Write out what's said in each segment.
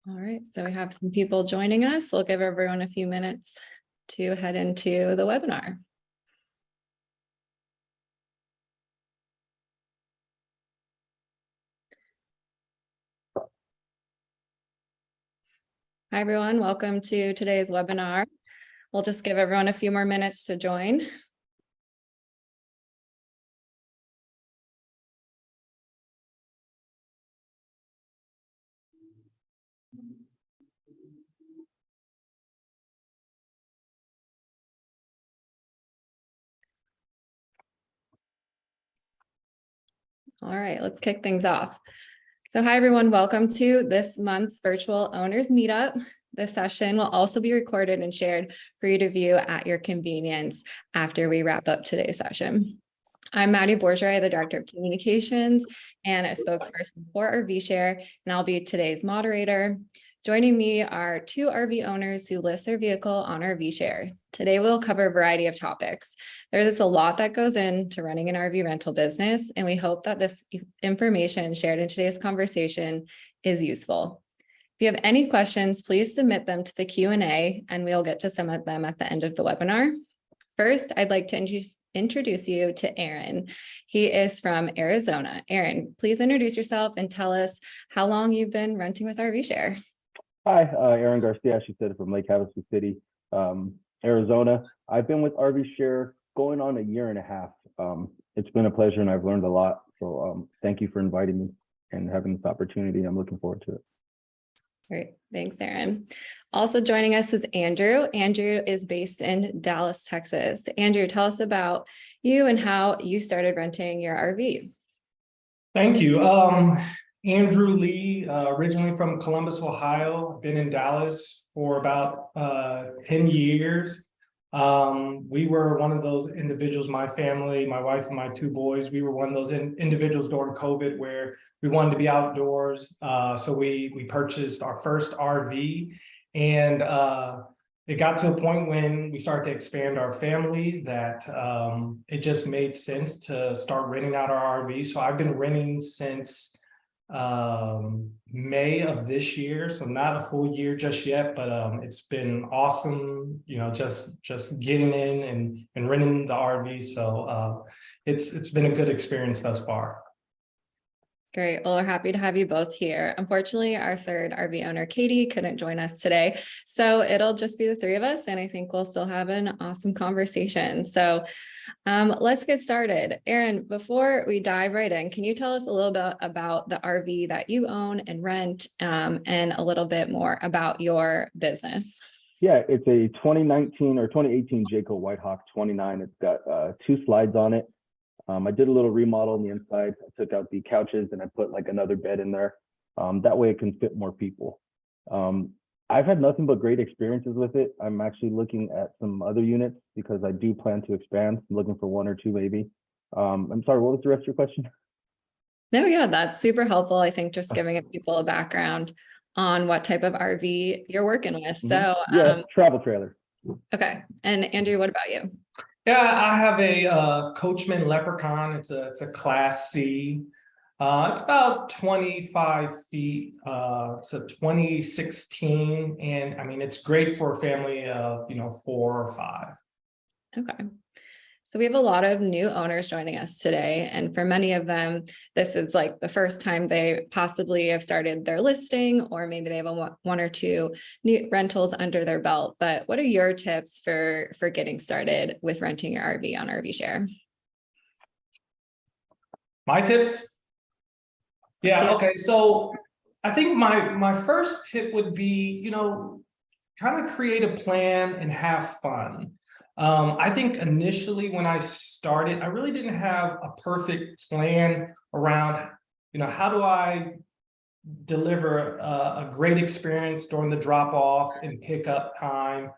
All right, so we have some people joining us. We'll give everyone a few minutes to head into the webinar. Hi, everyone. Welcome to today's webinar. We'll just give everyone a few more minutes to join. All right, let's kick things off. So hi, everyone. Welcome to this month's virtual owners meetup. This session will also be recorded and shared for you to view at your convenience after we wrap up today's session. I'm Maddie Bourgeois, the Director of Communications and a spokesperson for RVshare, and I'll be today's moderator. Joining me are two RV owners who list their vehicle on RVshare. Today, we'll cover a variety of topics. There's a lot that goes into running an RV rental business, and we hope that this information shared in today's conversation is useful. If you have any questions, please submit them to the Q&A, and we'll get to some of them at the end of the webinar. First, I'd like to introduce you to Aaron. He is from Arizona. Aaron, please introduce yourself and tell us how long you've been renting with RVshare. Hi, Aaron Garcia, as she said, from Lake Havasu City, Arizona. I've been with RVshare going on a year and a half. It's been a pleasure and I've learned a lot. So thank you for inviting me and having this opportunity. I'm looking forward to it. Great. Thanks, Aaron. Also joining us is Andrew. Andrew is based in Dallas, Texas. Andrew, tell us about you and how you started renting your RV. Thank you. Andrew Lee, originally from Columbus, Ohio, been in Dallas for about 10 years. We were one of those individuals, my family, my wife and my two boys, we were one of those individuals during COVID where we wanted to be outdoors. So we purchased our first RV, and it got to a point when we started to expand our family that it just made sense to start renting out our RV. So I've been renting since May of this year, so not a full year just yet, but it's been awesome, you know, just getting in and renting the RV. So it's been a good experience thus far. Great. Well, we're happy to have you both here. Unfortunately, our third RV owner, Katie, couldn't join us today. So it'll just be the three of us, and I think we'll still have an awesome conversation. So let's get started. Aaron, before we dive right in, can you tell us a little bit about the RV that you own and rent, and a little bit more about your business? Yeah, it's a 2019 or 2018 Jayco Whitehawk 29. It's got 2 slides on it. I did a little remodel on the inside. I took out the couches and I put like another bed in there. That way it can fit more people. I've had nothing but great experiences with it. I'm actually looking at some other units because I do plan to expand. I'm looking for 1 or 2 maybe. I'm sorry, what was the rest of your question? No, yeah, that's super helpful. I think just giving people a background on what type of RV you're working with. So yeah, travel trailer. Okay. And Andrew, what about you? Yeah, I have a Coachman Leprechaun. It's a Class C. It's about 25 feet. It's a 2016, and I mean it's great for a family of 4 or 5. Okay. So we have a lot of new owners joining us today, and for many of them, this is like the first time they possibly have started their listing, or maybe they have 1 or 2 new rentals under their belt. But what are your tips for getting started with renting your RV on RVshare? My tips? Yeah. Okay. So I think my first tip would be, kind of create a plan and have fun. I think initially when I started, I really didn't have a perfect plan around, how do I deliver a great experience during the drop off and pickup time?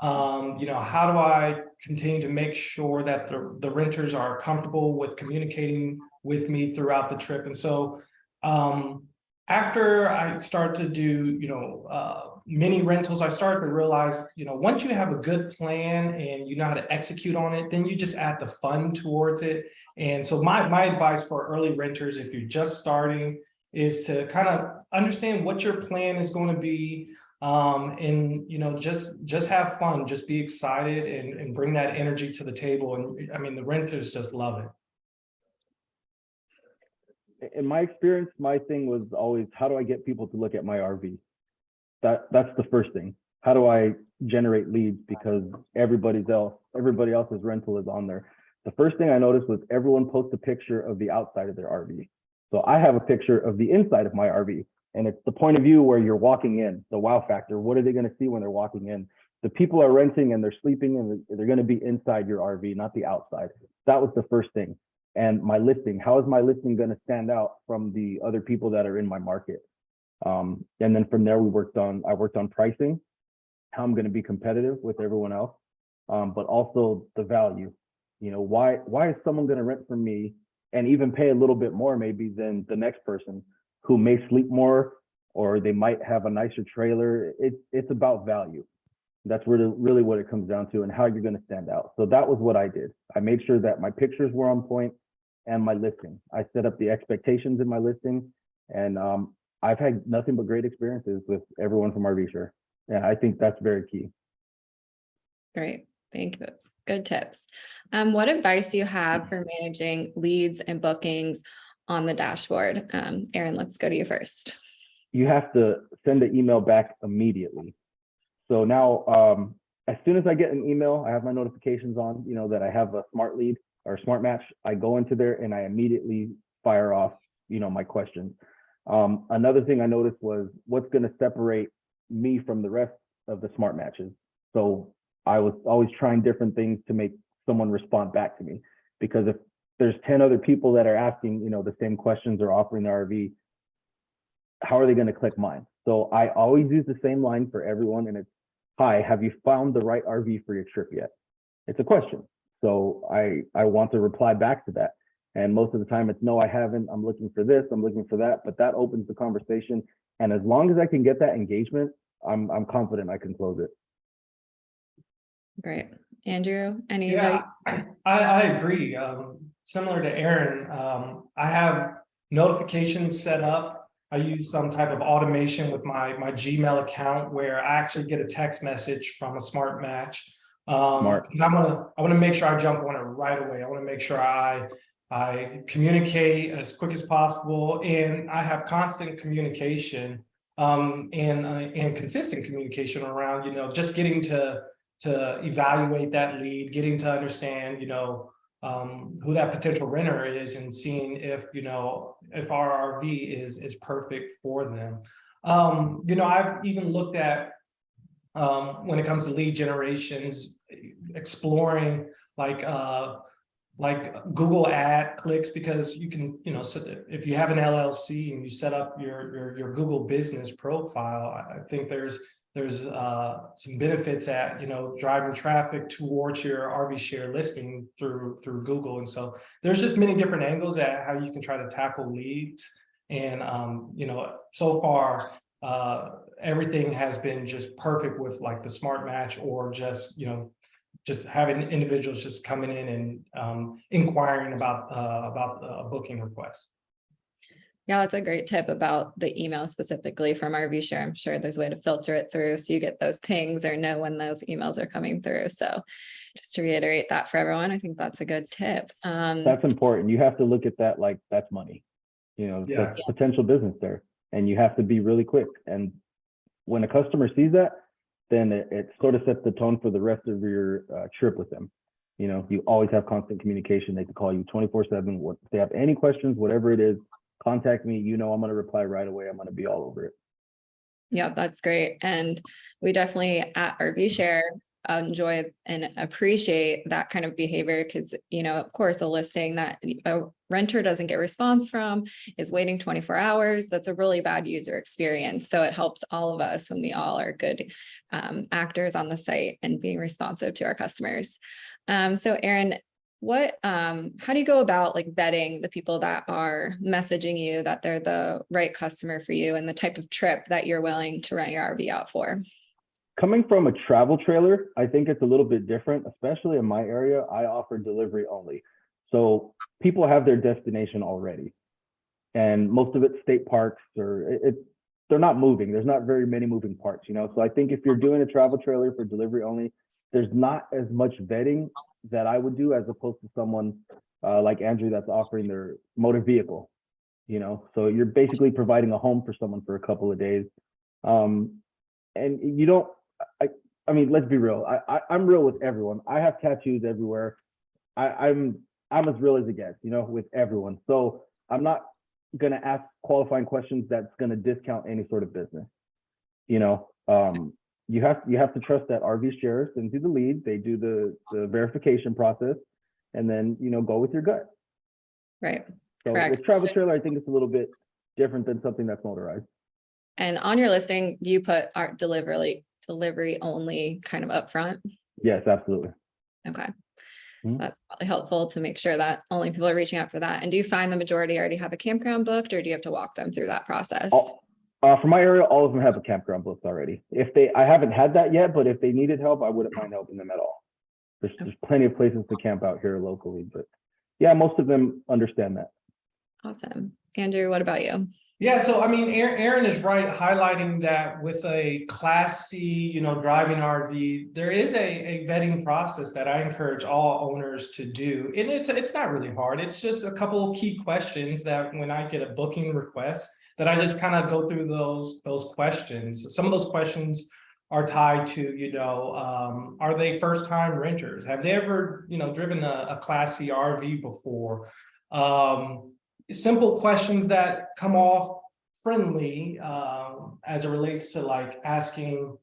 How do I continue to make sure that the renters are comfortable with communicating with me throughout the trip? And so after I started to do, mini rentals, I started to realize, once you have a good plan and you know how to execute on it, then you just add the fun towards it. And so my advice for early renters, if you're just starting, is to kind of understand what your plan is going to be, and just have fun, just be excited, and bring that energy to the table. And I mean, the renters just love it. In my experience, my thing was always, how do I get people to look at my RV? That's the first thing. How do I generate leads? Because everybody else's rental is on there. The first thing I noticed was everyone posts a picture of the outside of their RV. So I have a picture of the inside of my RV, and it's the point of view where you're walking in, the wow factor. What are they going to see when they're walking in? The people are renting and they're sleeping, and they're going to be inside your RV, not the outside. That was the first thing. And my listing, how is my listing going to stand out from the other people that are in my market? And then from there, I worked on pricing, how I'm going to be competitive with everyone else, but also the value. Why is someone going to rent from me and even pay a little bit more maybe than the next person who may sleep more, or they might have a nicer trailer? It's about value. That's really what it comes down to, and how you're going to stand out. So that was what I did. I made sure that my pictures were on point, and my listing. I set up the expectations in my listing, and I've had nothing but great experiences with everyone from RVshare. And I think that's very key. Great, thank you. Good tips. What advice do you have for managing leads and bookings on the dashboard? Aaron, let's go to you first. You have to send an email back immediately. So now, as soon as I get an email, I have my notifications on, that I have a smart lead or smart match. I go into there and I immediately fire off, my questions. Another thing I noticed was what's going to separate me from the rest of the smart matches. So I was always trying different things to make someone respond back to me, because if there's 10 other people that are asking, the same questions or offering the RV, how are they going to click mine? So I always use the same line for everyone, and it's, hi, have you found the right RV for your trip yet? It's a question. So I want to reply back to that. And most of the time it's, no, I haven't. I'm looking for this, I'm looking for that. But that opens the conversation. And as long as I can get that engagement, I'm confident I can close it. Great. Andrew, any Yeah, I agree. Similar to Aaron, I have notifications set up. I use some type of automation with my Gmail account where I actually get a text message from a smart match. Smart. I want to make sure I jump on it right away. I want to make sure I communicate as quick as possible, and I have constant communication, and consistent communication around, just getting to evaluate that lead, getting to understand, who that potential renter is, and seeing if our RV is perfect for them. I've even looked at, when it comes to lead generations, exploring like Google ad clicks, because you can, if you have an LLC and you set up your Google business profile, I think there's some benefits at, driving traffic towards your RVshare listing through Google. And so there's just many different angles at how you can try to tackle leads. And, so far, everything has been just perfect with like the smart match, or just, just having individuals just coming in and inquiring about a booking request. Yeah, that's a great tip about the email specifically from RVshare. I'm sure there's a way to filter it through so you get those pings or know when those emails are coming through. So just to reiterate that for everyone, I think that's a good tip. That's important. You have to look at that like that's money, that's potential business there, and you have to be really quick. And when a customer sees that, then it sort of sets the tone for the rest of your trip with them. You always have constant communication. They can call you 24/7. If they have any questions, whatever it is, contact me. I'm going to reply right away. I'm going to be all over it. Yeah, that's great. And we definitely at RVshare enjoy and appreciate that kind of behavior, because, of course, a listing that a renter doesn't get response from is waiting 24 hours. That's a really bad user experience. So it helps all of us when we all are good actors on the site and being responsive to our customers. So Aaron, how do you go about like vetting the people that are messaging you that they're the right customer for you and the type of trip that you're willing to rent your RV out for? Coming from a travel trailer, I think it's a little bit different, especially in my area. I offer delivery only. So people have their destination already. and most of it's state parks, or they're not moving. There's not very many moving parts, you know? So I think if you're doing a travel trailer for delivery only, there's not as much vetting that I would do as opposed to someone like Andrew that's offering their motor vehicle, you know? So you're basically providing a home for someone for a couple of days. And you don't, I mean, let's be real. I'm real with everyone. I have tattoos everywhere. I'm as real as it gets, you know, with everyone. So I'm not gonna ask qualifying questions that's gonna discount any sort of business. You know, you have to trust that RVshare sends you the lead. They do the verification process, and then, you know, go with your gut. Right. So Correct. with travel trailer, I think it's a little bit different than something that's motorized. And on your listing, do you put our delivery only kind of upfront? Yes, absolutely. Okay. Mhm. That's probably helpful to make sure that only people are reaching out for that. And do you find the majority already have a campground booked, or do you have to walk them through that process? For my area, all of them have a campground booked already. I haven't had that yet, but if they needed help, I wouldn't mind helping them at all. There's plenty of places to camp out here locally, but yeah, most of them understand that. Awesome. Andrew, what about you? Yeah, so I mean, Aaron is right, highlighting that with a Class C, you know, driving RV, there is a vetting process that I encourage all owners to do. And it's not really hard. It's just a couple of key questions that when I get a booking request, that I just kind of go through those questions. Some of those questions are tied to, you know, are they first-time renters? Have they ever, you know, driven a Class C RV before? Simple questions that come off friendly as it relates to like asking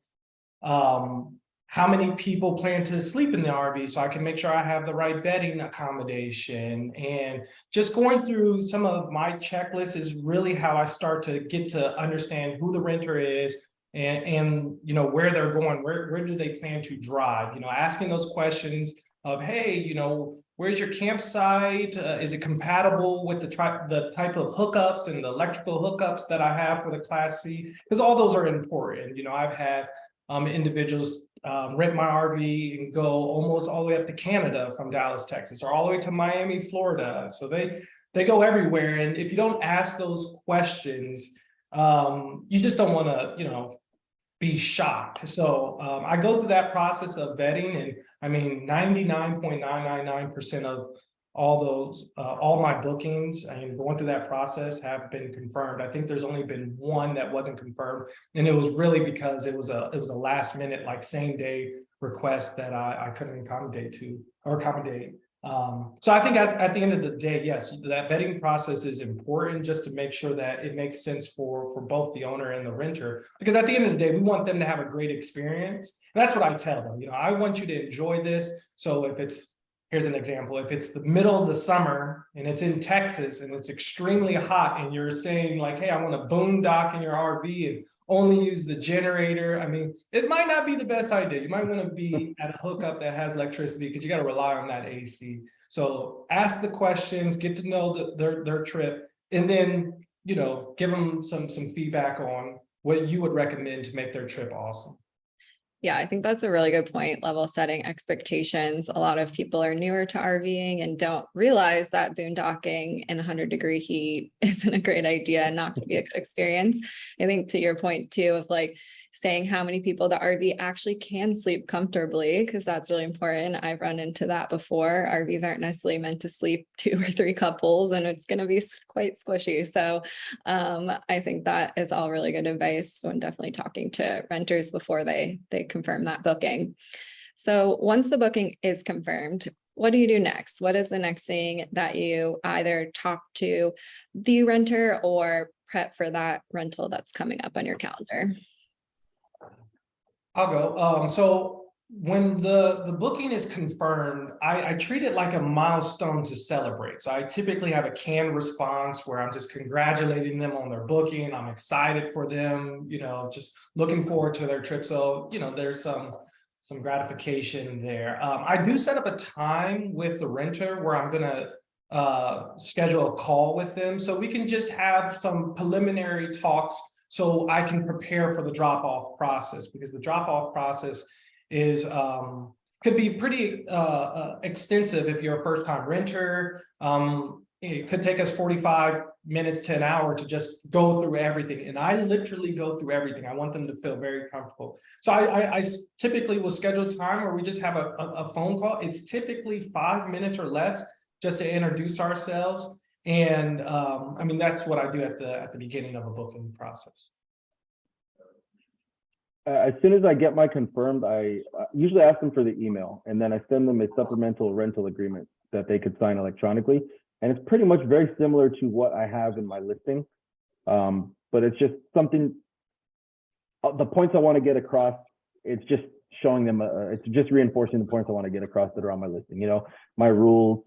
how many people plan to sleep in the RV so I can make sure I have the right bedding accommodation. And just going through some of my checklists is really how I start to get to understand who the renter is and you know, where they're going, where do they plan to drive, you know, asking those questions of, hey, you know, where's your campsite? Is it compatible with the type of hookups and the electrical hookups that I have for the Class C? Because all those are important. You know, I've had individuals rent my RV and go almost all the way up to Canada from Dallas, Texas, or all the way to Miami, Florida. So they go everywhere. And if you don't ask those questions, you just don't want to, you know, be shocked. So I go through that process of vetting, and I mean 99.999% of all my bookings and going through that process have been confirmed. I think there's only been one that wasn't confirmed, and it was really because it was a last minute, like same day request that I couldn't accommodate. So I think at the end of the day, yes, that vetting process is important just to make sure that it makes sense for both the owner and the renter, because at the end of the day, we want them to have a great experience. And that's what I tell them. You know, I want you to enjoy this. So if here's an example, if it's the middle of the summer and it's in Texas and it's extremely hot and you're saying like, hey, I want to boondock in your RV and only use the generator, I mean, it might not be the best idea. You might want to be at a hookup that has electricity because you got to rely on that AC. So ask the questions, get to know their trip, and then, you know, give them some feedback on what you would recommend to make their trip awesome. Yeah, I think that's a really good point. Level setting expectations. A lot of people are newer to RVing and don't realize that boondocking in 100-degree heat isn't a great idea and not going to be a good experience. I think to your point too, of like saying how many people the RV actually can sleep comfortably, because that's really important. I've run into that before. RVs aren't necessarily meant to sleep 2 or 3 couples, and it's going to be quite squishy. So I think that is all really good advice when definitely talking to renters before they confirm that booking. So once the booking is confirmed, what do you do next? What is the next thing that you either talk to the renter or prep for that rental that's coming up on your calendar? I'll go. So when the booking is confirmed, I treat it like a milestone to celebrate. So I typically have a canned response where I'm just congratulating them on their booking. I'm excited for them, you know, just looking forward to their trip. So, you know, there's some gratification there. I do set up a time with the renter where I'm going to schedule a call with them so we can just have some preliminary talks so I can prepare for the drop-off process, because the drop-off process is could be pretty extensive if you're a first-time renter. it could take us 45 minutes to an hour to just go through everything. And I literally go through everything. I want them to feel very comfortable. So I typically will schedule time where we just have a phone call. It's typically 5 minutes or less just to introduce ourselves. And I mean, that's what I do at the beginning of a booking process. As soon as I get my confirmed, I usually ask them for the email, and then I send them a supplemental rental agreement that they could sign electronically. And it's pretty much very similar to what I have in my listing. But it's just something, the points I want to get across, it's just showing them, it's just reinforcing the points I want to get across that are on my listing, you know, my rules,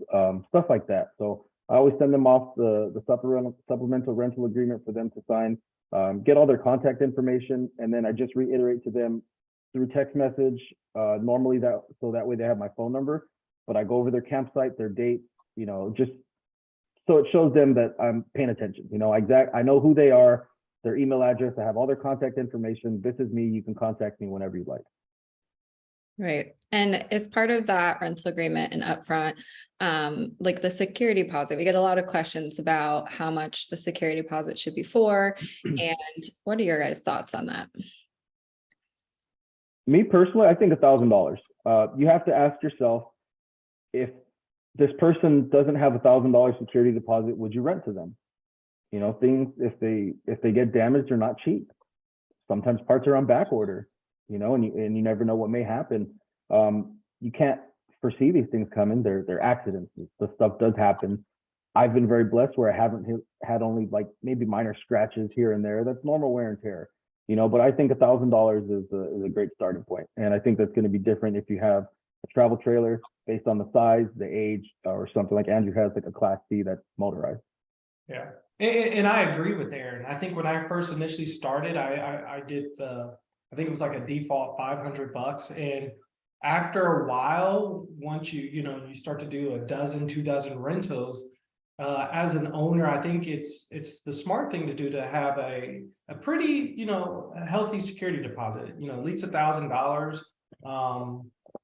stuff like that. So I always send them off the supplemental rental agreement for them to sign, get all their contact information, and then I just reiterate to them through text message, normally so that way they have my phone number, but I go over their campsite, their date, you know, just so it shows them that I'm paying attention. You know, I know who they are, their email address, I have all their contact information. This is me. You can contact me whenever you'd like. Right. And as part of that rental agreement and upfront, like the security deposit, we get a lot of questions about how much the security deposit should be for. And what are your guys' thoughts on that? Me personally, I think $1,000. You have to ask yourself, if this person doesn't have $1,000 security deposit, would you rent to them? You know, things, if they get damaged, they're not cheap. Sometimes parts are on back order, you know, and you never know what may happen. You can't foresee these things coming. They're accidents. The stuff does happen. I've been very blessed where I haven't had only like maybe minor scratches here and there. That's normal wear and tear, you know, but I think $1,000 is a great starting point. And I think that's going to be different if you have a travel trailer based on the size, the age, or something like Andrew has, like a Class C that's motorized. Yeah, and I agree with Aaron. I think when I first initially started, I did I think it was like a default $500, and after a while, once you start to do a dozen, 2 dozen rentals, as an owner, I think it's the smart thing to do to have a pretty a healthy security deposit. You know, at least $1,000,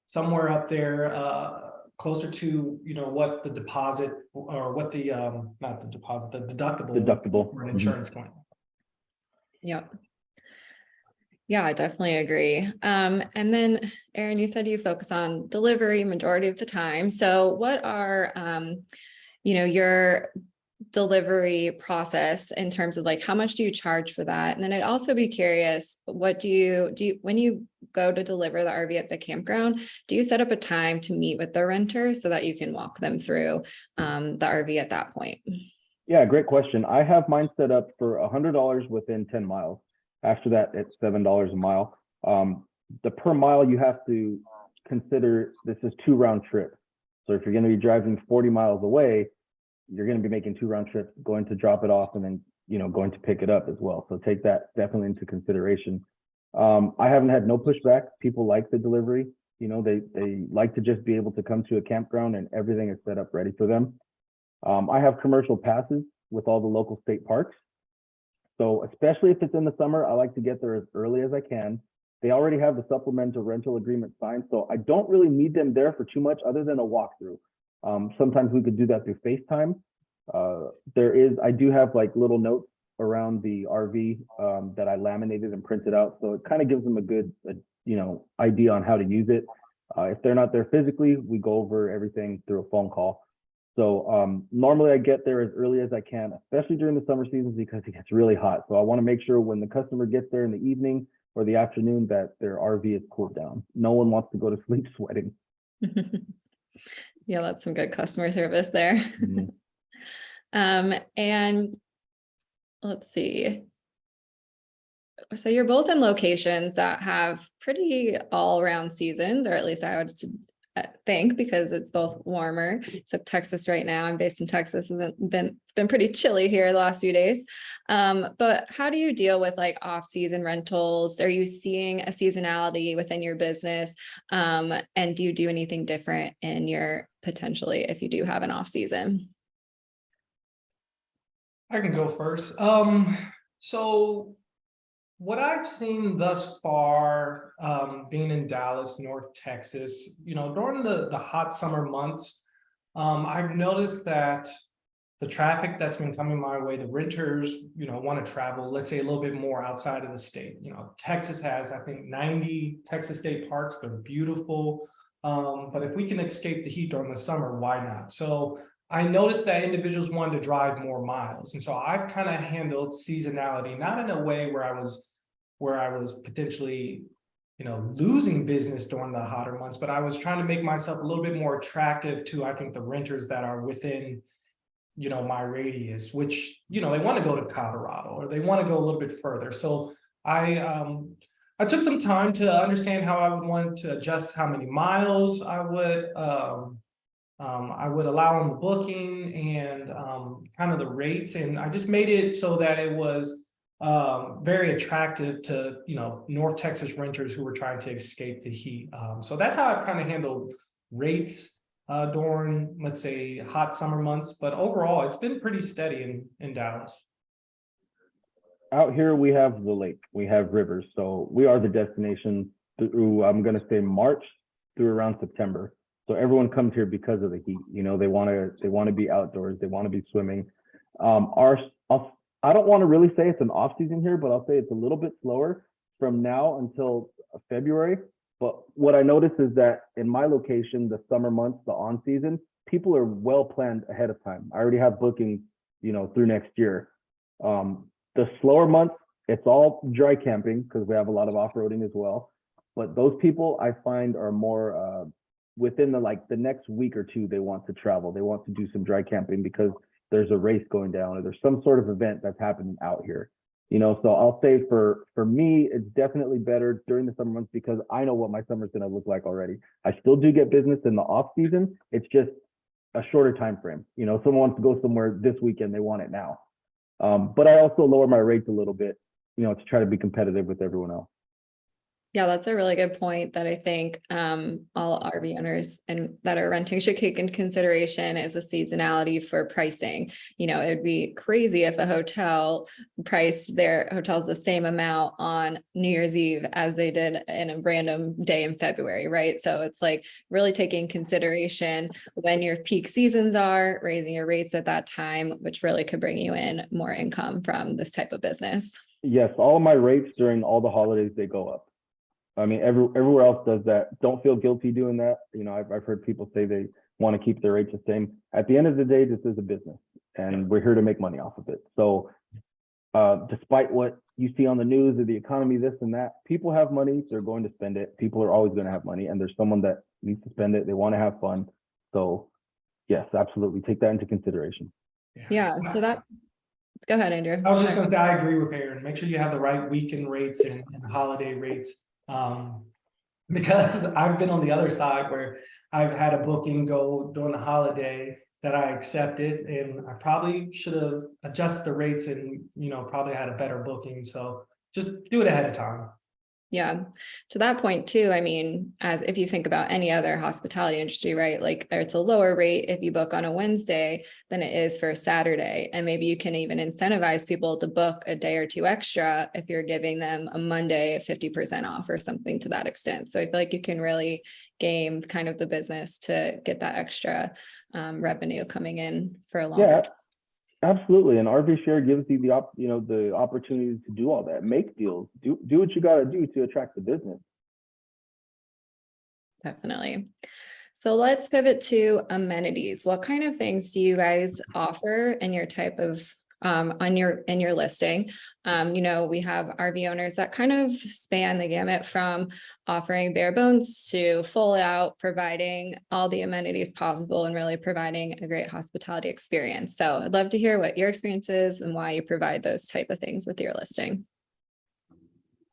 somewhere up there. Closer to what the deposit or what the not the deposit, the deductible for an insurance claim. Yep. Yeah, I definitely agree. And then Aaron, you said you focus on delivery majority of the time. So what are your delivery process in terms of like how much do you charge for that? And then I'd also be curious, what do you when you go to deliver the RV at the campground, do you set up a time to meet with the renter so that you can walk them through the RV at that point? Yeah, great question. I have mine set up for $100 within 10 miles. After that, it's $7 a mile. The per mile you have to consider, this is 2 round trips. So if you're going to be driving 40 miles away, you're going to be making 2 round trips, going to drop it off and then, going to pick it up as well. So take that definitely into consideration. I haven't had no pushback. People like the delivery. They like to just be able to come to a campground and everything is set up ready for them. I have commercial passes with all the local state parks. So especially if it's in the summer, I like to get there as early as I can. They already have the supplemental rental agreement signed, so I don't really need them there for too much other than a walkthrough. Sometimes we could do that through FaceTime. I do have like little notes around the RV that I laminated and printed out. So it kind of gives them a good, idea on how to use it. If they're not there physically, we go over everything through a phone call. So normally I get there as early as I can, especially during the summer seasons because it gets really hot. So I want to make sure when the customer gets there in the evening or the afternoon that their RV is cooled down. No one wants to go to sleep sweating. Yeah, that's some good customer service there. Mm-hmm. And let's see. So you're both in locations that have pretty all around seasons, or at least I would think, because it's both warmer. Except Texas right now, I'm based in Texas, it's been pretty chilly here the last few days. But how do you deal with like off-season rentals? Are you seeing a seasonality within your business? And do you do anything different in your potentially if you do have an off-season? I can go first. So what I've seen thus far, being in Dallas, North Texas, during the hot summer months, I've noticed that the traffic that's been coming my way, the renters, want to travel, let's say a little bit more outside of the state. Texas has, I think, 90 Texas state parks. They're beautiful. But if we can escape the heat during the summer, why not? So I noticed that individuals wanted to drive more miles. And so I've kind of handled seasonality, not in a way where I was potentially, losing business during the hotter months, but I was trying to make myself a little bit more attractive to, I think, the renters that are within, my radius, which, they want to go to Colorado or they want to go a little bit further. So I took some time to understand how I would want to adjust how many miles I would allow on the booking and kind of the rates. And I just made it so that it was very attractive to, North Texas renters who were trying to escape the heat. So that's how I've kind of handled rates during, let's say, hot summer months. But overall, it's been pretty steady in Dallas. Out here, we have the lake, we have rivers. So we are the destination through, I'm going to say March through around September. So everyone comes here because of the heat. They want to be outdoors. They want to be swimming. I don't want to really say it's an off season here, but I'll say it's a little bit slower from now until February. But what I noticed is that in my location, the summer months, the on season, people are well planned ahead of time. I already have bookings, through next year. The slower months, it's all dry camping because we have a lot of off-roading as well. But those people I find are more within the next week or two, they want to travel. They want to do some dry camping because there's a race going down or there's some sort of event that's happening out here. So I'll say for me, it's definitely better during the summer months because I know what my summer's going to look like already. I still do get business in the off season. It's just a shorter time frame. Someone wants to go somewhere this weekend, they want it now. But I also lower my rates a little bit, to try to be competitive with everyone else. Yeah, that's a really good point that I think all RV owners and that are renting should take into consideration is a seasonality for pricing. It'd be crazy if a hotel priced their hotels the same amount on New Year's Eve as they did in a random day in February, right? So it's like really taking consideration when your peak seasons are, raising your rates at that time, which really could bring you in more income from this type of business. Yes, all of my rates during all the holidays, they go up. I mean, everywhere else does that. Don't feel guilty doing that. I've heard people say they want to keep their rates the same. At the end of the day, this is a business and we're here to make money off of it. So despite what you see on the news or the economy, this and that, people have money, they're going to spend it. People are always going to have money and there's someone that needs to spend it. They want to have fun. So yes, absolutely. Take that into consideration. Yeah. So let's go ahead, Andrew. I was just going to say, I agree with Aaron. Make sure you have the right weekend rates and holiday rates. Because I've been on the other side where I've had a booking go during the holiday that I accepted and I probably should have adjusted the rates and, probably had a better booking. So just do it ahead of time. Yeah. To that point too, I mean, as if you think about any other hospitality industry, right? Like it's a lower rate if you book on a Wednesday than it is for a Saturday. And maybe you can even incentivize people to book a day or two extra if you're giving them a Monday 50% off or something to that extent. So I feel like you can really game kind of the business to get that extra revenue coming in for a longer time. Absolutely. And RVshare gives you the opportunity to do all that, make deals, do what you got to do to attract the business. Definitely. So let's pivot to amenities. What kind of things do you guys offer in your type of in your listing? We have RV owners that kind of span the gamut from offering bare bones to full out, providing all the amenities possible and really providing a great hospitality experience. So I'd love to hear what your experience is and why you provide those type of things with your listing.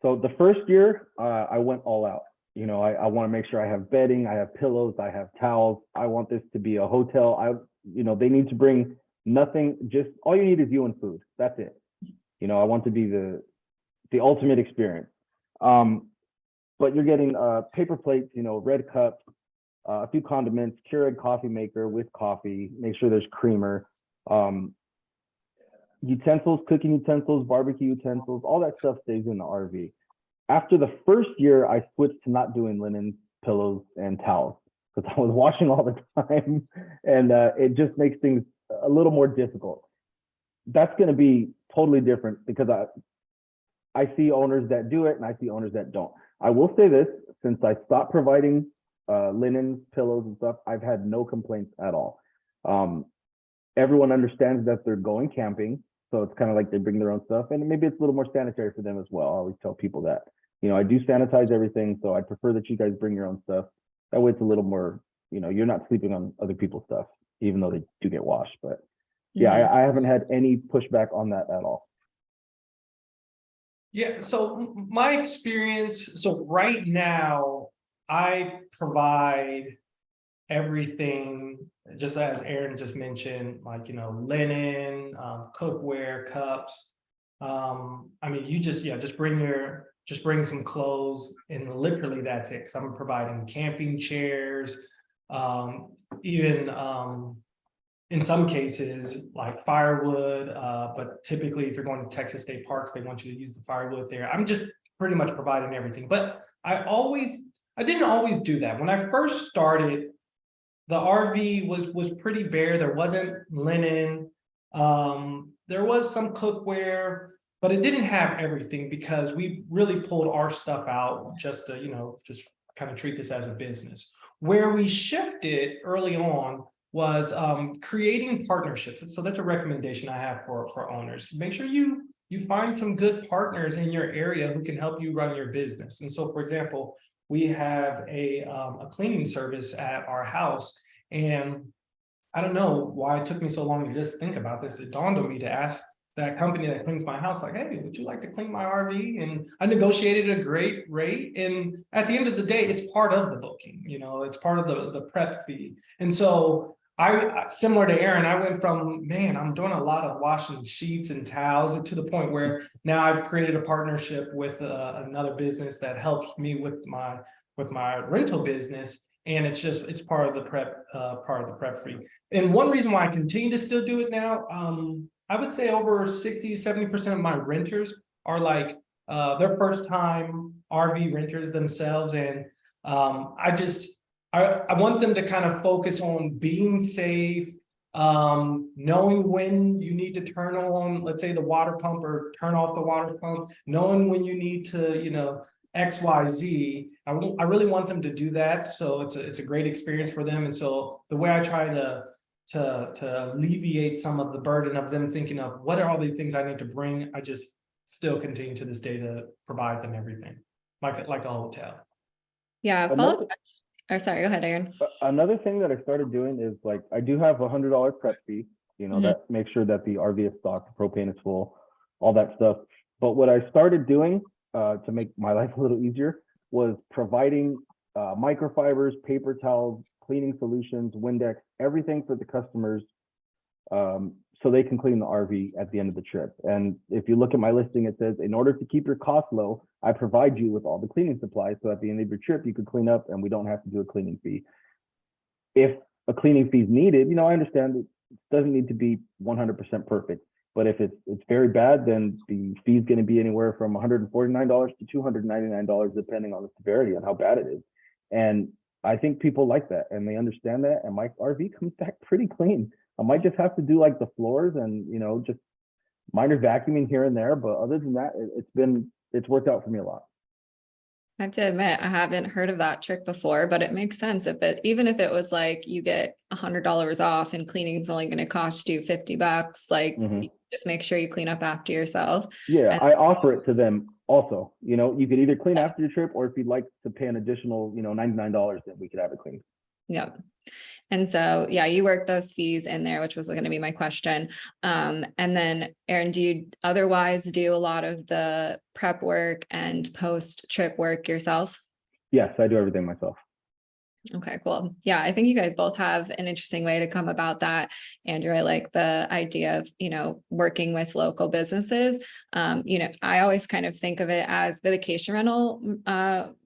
So the first year, I went all out. I want to make sure I have bedding, I have pillows, I have towels. I want this to be a hotel. They need to bring nothing, just all you need is you and food. That's it. I want to be the ultimate experience. But you're getting paper plates, red cups, a few condiments, Keurig coffee maker with coffee, make sure there's creamer, utensils, cooking utensils, barbecue utensils, all that stuff stays in the RV. After the first year, I switched to not doing linen, pillows, and towels because I was washing all the time, and it just makes things a little more difficult. That's going to be totally different because I see owners that do it and I see owners that don't. I will say this, since I stopped providing linens, pillows and stuff, I've had no complaints at all. Everyone understands that they're going camping, so it's kind of like they bring their own stuff, and maybe it's a little more sanitary for them as well. I always tell people that, I do sanitize everything, so I prefer that you guys bring your own stuff. That way it's a little more, you're not sleeping on other people's stuff, even though they do get washed. But yeah, I haven't had any pushback on that at all. Yeah, so my experience, so right now I provide everything, just as Aaron just mentioned, like, linen, cookware, cups. I mean, you just bring some clothes, and literally that's it. Because I'm providing camping chairs, even in some cases like firewood. But typically, if you're going to Texas State Parks, they want you to use the firewood there. I'm just pretty much providing everything. But I didn't always do that. When I first started, the RV was pretty bare. There wasn't linen. There was some cookware, but it didn't have everything because we really pulled our stuff out just to, just kind of treat this as a business. Where we shifted early on was creating partnerships. So that's a recommendation I have for owners. Make sure you find some good partners in your area who can help you run your business. And so, for example, we have a cleaning service at our house, and I don't know why it took me so long to just think about this. It dawned on me to ask that company that cleans my house, like, hey, would you like to clean my RV? And I negotiated a great rate. And at the end of the day, it's part of the booking, it's part of the prep fee. And so similar to Aaron, I went from, man, I'm doing a lot of washing sheets and towels, to the point where now I've created a partnership with another business that helps me with my rental business. And it's part of the prep fee. And one reason why I continue to still do it now, I would say over 60-70% of my renters are like their first time RV renters themselves. And I want them to kind of focus on being safe, knowing when you need to turn on, let's say, the water pump, or turn off the water pump, knowing when you need to, X, Y, Z. I really want them to do that. So it's a great experience for them. And so the way I try to alleviate some of the burden of them thinking of what are all the things I need to bring, I just still continue to this day to provide them everything, like a hotel. Yeah, follow up. Or sorry, go ahead, Aaron. Another thing that I started doing is, like, I do have $100 prep fee, that makes sure that the RV is stocked, propane is full, all that stuff. But what I started doing to make my life a little easier was providing microfibers, paper towels, cleaning solutions, Windex, everything for the customers, so they can clean the RV at the end of the trip. And if you look at my listing, it says, in order to keep your costs low, I provide you with all the cleaning supplies. So at the end of your trip, you could clean up and we don't have to do a cleaning fee. If a cleaning fee is needed, I understand it doesn't need to be 100% perfect. But if it's very bad, then the fee is going to be anywhere from $149 to $299, depending on the severity and how bad it is. And I think people like that, and they understand that. And my RV comes back pretty clean. I might just have to do like the floors and, just minor vacuuming here and there. But other than that, it's worked out for me a lot. I have to admit, I haven't heard of that trick before, but it makes sense. Even if it was like you get $100 off and cleaning is only going to cost you $50, like you just make sure you clean up after yourself. Yeah, I offer it to them also. You could either clean after your trip, or if you'd like to pay an additional, $99, then we could have it cleaned. Yeah. And so, yeah, you work those fees in there, which was going to be my question. And then, Aaron, do you otherwise do a lot of the prep work and post-trip work yourself? Yes, I do everything myself. Okay, cool. Yeah, I think you guys both have an interesting way to come about that. Andrew, I like the idea of, working with local businesses. I always kind of think of it as the vacation rental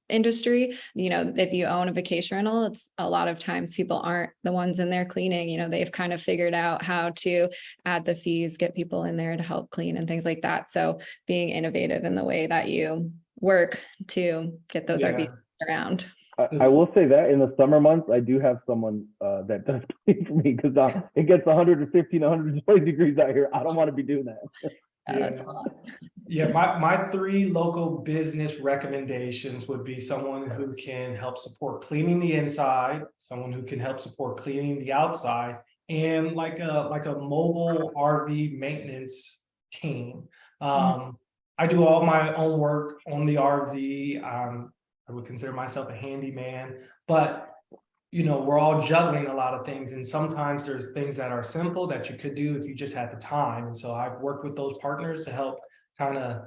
industry. If you own a vacation rental, it's a lot of times people aren't the ones in there cleaning. They've kind of figured out how to add the fees, get people in there to help clean and things like that. So being innovative in the way that you work to get those RVs around. I will say that in the summer months, I do have someone that does clean for me because it gets 115, 120 degrees out here. I don't want to be doing that. That's a lot. Yeah, my three local business recommendations would be someone who can help support cleaning the inside, someone who can help support cleaning the outside, and like a mobile RV maintenance team. I do all my own work on the RV. I would consider myself a handyman, but we're all juggling a lot of things, and sometimes there's things that are simple that you could do if you just had the time. And so I've worked with those partners to help kind of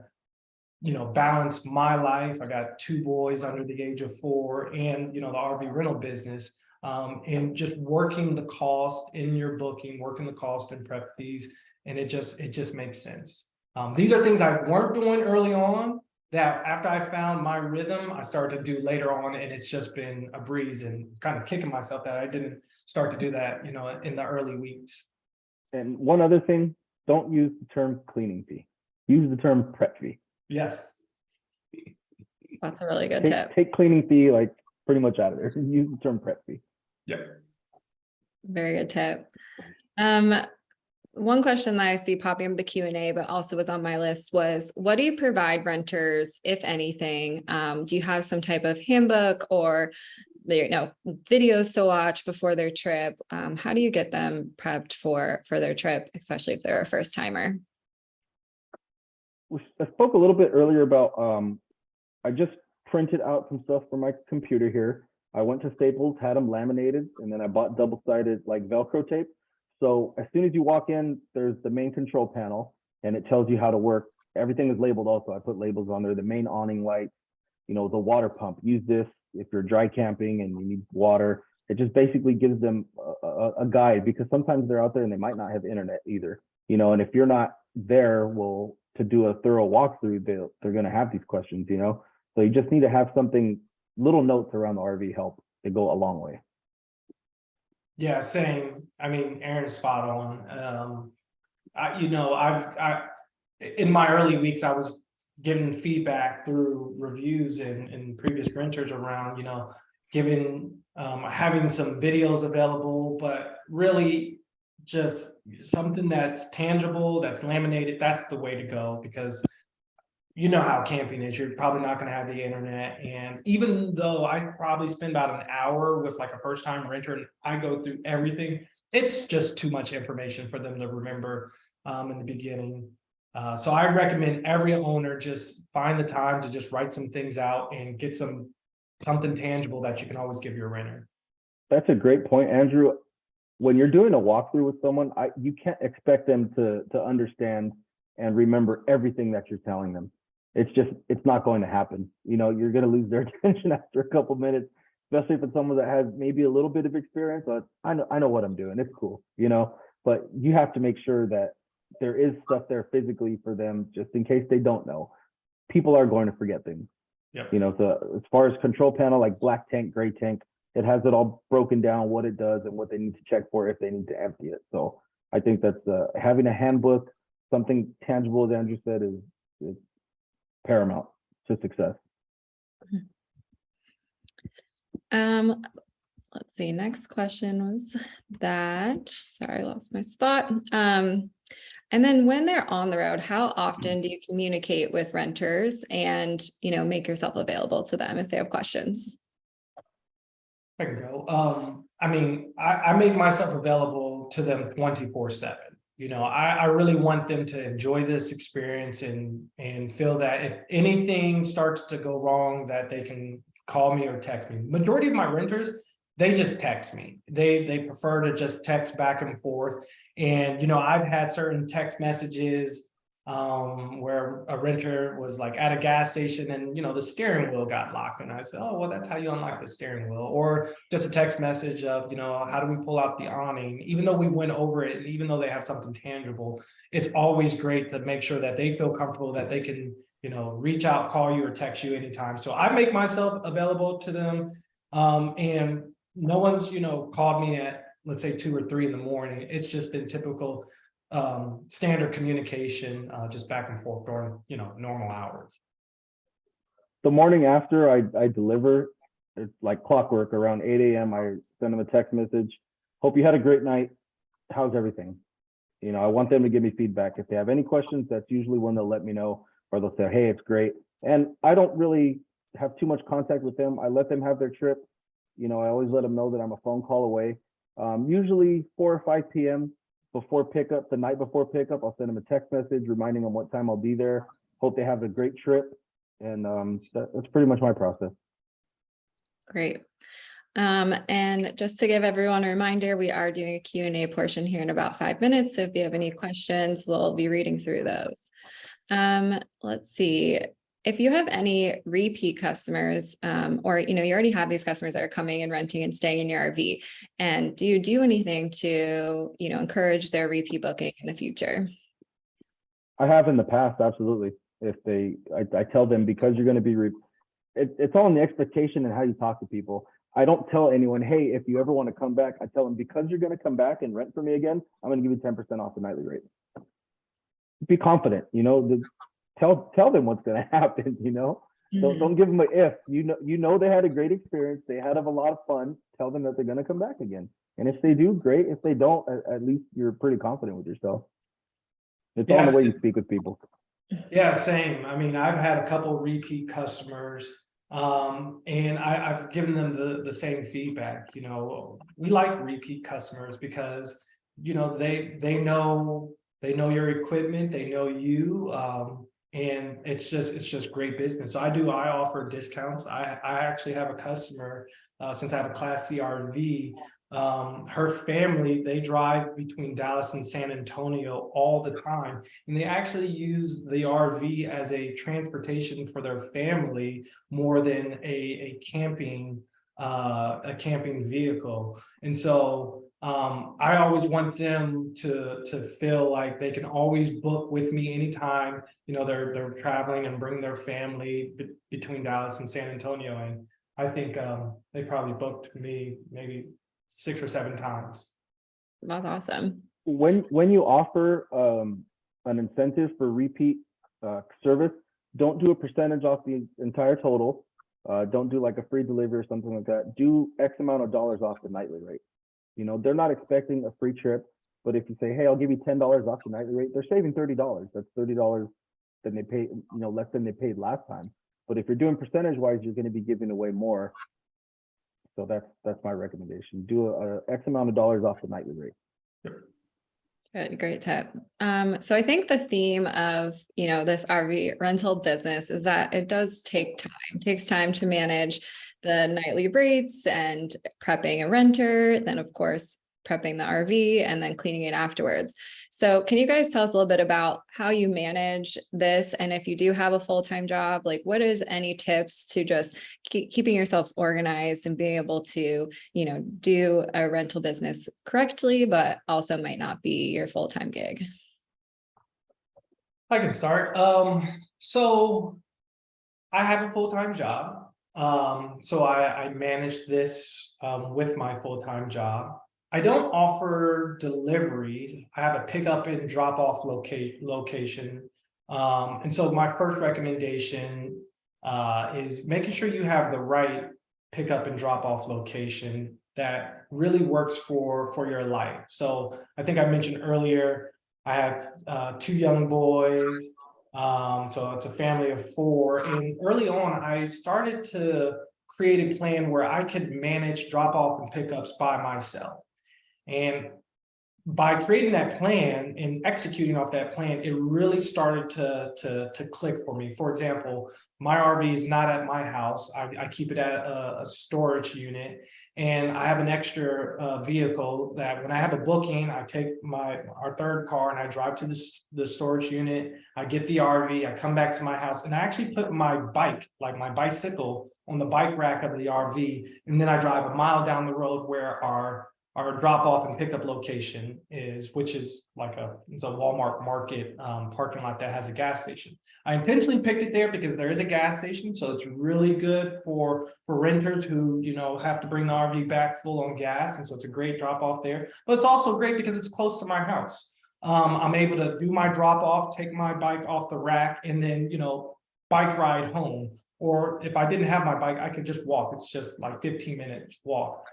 balance my life. I got two boys under the age of 4, and the RV rental business, and just working the cost in your booking, working the cost and prep fees, and it just makes sense. These are things I weren't doing early on that after I found my rhythm, I started to do later on, and it's just been a breeze, and kind of kicking myself that I didn't start to do that, in the early weeks. And one other thing, don't use the term cleaning fee. Use the term prep fee. Yes. That's a really good tip. Take cleaning fee like pretty much out of there. Use the term prep fee. Yep. Very good tip. One question that I see popping up the Q&A, but also was on my list was, what do you provide renters, if anything? Do you have some type of handbook or videos to watch before their trip? How do you get them prepped for their trip, especially if they're a first timer? I spoke a little bit earlier about, I just printed out some stuff from my computer here. I went to Staples, had them laminated, and then I bought double-sided like Velcro tape. So as soon as you walk in, there's the main control panel, and it tells you how to work. Everything is labeled also. I put labels on there, the main awning light, the water pump. Use this if you're dry camping and you need water. It just basically gives them a guide, because sometimes they're out there and they might not have internet either. And if you're not there, to do a thorough walkthrough, they're going to have these questions, So you just need to have something, little notes around the RV help. They go a long way. Yeah, same. I mean, Aaron's spot on. I in my early weeks, I was giving feedback through reviews and previous renters around, having some videos available, but really just something that's tangible, that's laminated. That's the way to go, because how camping is. You're probably not going to have the internet. And even though I probably spend about an hour with like a first time renter and I go through everything, it's just too much information for them to remember in the beginning. So I recommend every owner just find the time to just write some things out and get something tangible that you can always give your renter. That's a great point, Andrew. When you're doing a walkthrough with someone, you can't expect them to understand and remember everything that you're telling them. It's not going to happen. You're going to lose their attention after a couple minutes, especially if it's someone that has maybe a little bit of experience. But I know what I'm doing. It's cool, but you have to make sure that there is stuff there physically for them, just in case they don't know. People are going to forget things. Yep. So as far as control panel, like black tank, gray tank, it has it all broken down, what it does and what they need to check for if they need to empty it. So I think that's having a handbook, something tangible, as Andrew said, is paramount to success. Let's see. Next question was that. Sorry, I lost my spot. And then when they're on the road, how often do you communicate with renters and make yourself available to them if they have questions? I can go. I make myself available to them 24/7. I really want them to enjoy this experience and feel that if anything starts to go wrong, that they can call me or text me. Majority of my renters, they just text me. They prefer to just text back and forth. And I've had certain text messages where a renter was like at a gas station and the steering wheel got locked, and I said, oh well, that's how you unlock the steering wheel. Or just a text message of how do we pull out the awning, even though we went over it, and even though they have something tangible. It's always great to make sure that they feel comfortable, that they can reach out, call you, or text you anytime. So I make myself available to them, and no one's called me at, let's say, 2 or 3 in the morning. It's just been typical standard communication, just back and forth during normal hours. The morning after I deliver, it's like clockwork. Around 8 a.m. I send them a text message. Hope you had a great night. How's everything? You know, I want them to give me feedback. If they have any questions, that's usually when they'll let me know, or they'll say, hey, it's great. And I don't really have too much contact with them. I let them have their trip. You know, I always let them know that I'm a phone call away. Usually 4 or 5 p.m. before pickup, the night before pickup, I'll send them a text message reminding them what time I'll be there. Hope they have a great trip. And that's pretty much my process. Great. And just to give everyone a reminder, we are doing a Q&A portion here in about 5 minutes. So if you have any questions, we'll be reading through those. Let's see. If you have any repeat customers, or, you already have these customers that are coming and renting and staying in your RV, and do you do anything to, encourage their repeat booking in the future? I have in the past, absolutely. If I tell them, because you're going to be, it's all in the expectation and how you talk to people. I don't tell anyone, hey, if you ever want to come back, I tell them, because you're going to come back and rent for me again, I'm going to give you 10% off the nightly rate. Be confident, tell them what's going to happen, Don't give them a if. They had a great experience. They had a lot of fun. Tell them that they're going to come back again. And if they do, great. If they don't, at least you're pretty confident with yourself. It's all in the way you speak with people. Yeah, same. I mean, I've had a couple repeat customers, and I've given them the same feedback. We like repeat customers because they know your equipment, they know you, and it's just great business. So I offer discounts. I actually have a customer, since I have a Class C RV. Her family, they drive between Dallas and San Antonio all the time, and they actually use the RV as a transportation for their family more than a camping vehicle. And so I always want them to feel like they can always book with me anytime they're traveling and bring their family between Dallas and San Antonio. And I think they probably booked me maybe 6 or 7 times. That's awesome. When you offer an incentive for repeat service, don't do a percentage off the entire total. Don't do like a free delivery or something like that. Do X amount of dollars off the nightly rate. They're not expecting a free trip, but if you say, hey, I'll give you $10 off the nightly rate, they're saving $30. That's $30 that they pay, less than they paid last time. But if you're doing percentage wise, you're going to be giving away more. So that's my recommendation. Do a X amount of dollars off the nightly rate. Good, great tip. So I think the theme of, this RV rental business is that it does take time. It takes time to manage the nightly rates and prepping a renter, then of course, prepping the RV and then cleaning it afterwards. So can you guys tell us a little bit about how you manage this? And if you do have a full-time job, like what is any tips to just keeping yourselves organized and being able to, do a rental business correctly, but also might not be your full-time gig? I can start. So I have a full-time job. So I manage this with my full-time job. I don't offer deliveries. I have a pickup and drop off location. And so my first recommendation is making sure you have the right pickup and drop off location that really works for your life. So I think I mentioned earlier, I have 2 young boys. So it's a family of 4. And early on, I started to create a plan where I could manage drop off and pickups by myself. And by creating that plan and executing off that plan, it really started to click for me. For example, my RV is not at my house. I keep it at a storage unit, and I have an extra vehicle that when I have a booking, I take our 3rd car and I drive to the storage unit. I get the RV, I come back to my house, and I actually put my bike, like my bicycle, on the bike rack of the RV, and then I drive a mile down the road where our drop off and pickup location is, which is like it's a Walmart market parking lot that has a gas station. I intentionally picked it there because there is a gas station, so it's really good for renters who have to bring the RV back full on gas, and so it's a great drop off there. But it's also great because it's close to my house. I'm able to do my drop off, take my bike off the rack, and then bike ride home. or if I didn't have my bike, I could just walk. It's just like 15 minutes walk.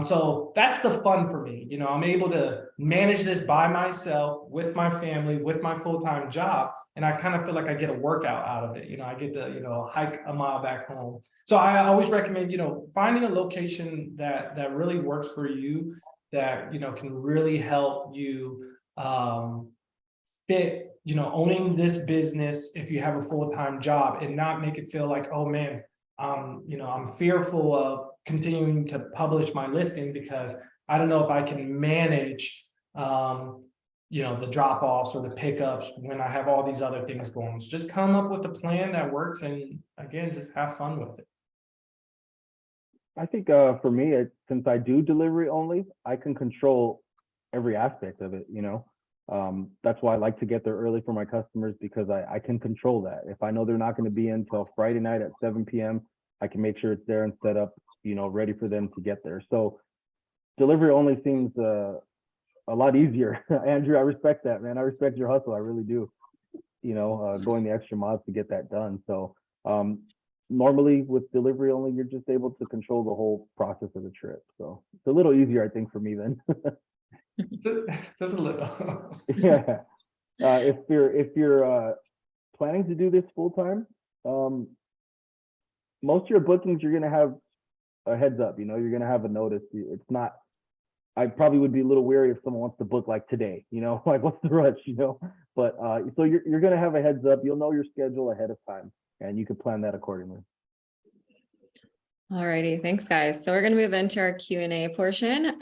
So that's the fun for me. You know, I'm able to manage this by myself with my family, with my full-time job. And I kind of feel like I get a workout out of it. You know, I get to, you know, hike a mile back home. So I always recommend, you know, finding a location that really works for you, that, you know, can really help you fit, you know, owning this business if you have a full-time job, and not make it feel like, oh man, you know, I'm fearful of continuing to publish my listing because I don't know if I can manage, you know, the drop-offs or the pickups when I have all these other things going. So just come up with a plan that works, and again, just have fun with it. I think for me, since I do delivery only, I can control every aspect of it, you know. That's why I like to get there early for my customers, because I can control that. If I know they're not going to be in until Friday night at 7 p.m., I can make sure it's there and set up, you know, ready for them to get there. So delivery only seems a lot easier. Andrew, I respect that, man. I respect your hustle. I really do. You know, going the extra miles to get that done. So normally with delivery only, you're just able to control the whole process of the trip. So it's a little easier, I think, for me then. Just a little. Yeah. If you're planning to do this full time, most of your bookings you're gonna have a heads up. You know, you're gonna have a notice. It's not. I probably would be a little wary if someone wants to book like today. You know, like what's the rush? You know, but so you're gonna have a heads up. You'll know your schedule ahead of time, and you can plan that accordingly. All righty, thanks guys. So we're going to move into our Q&A portion.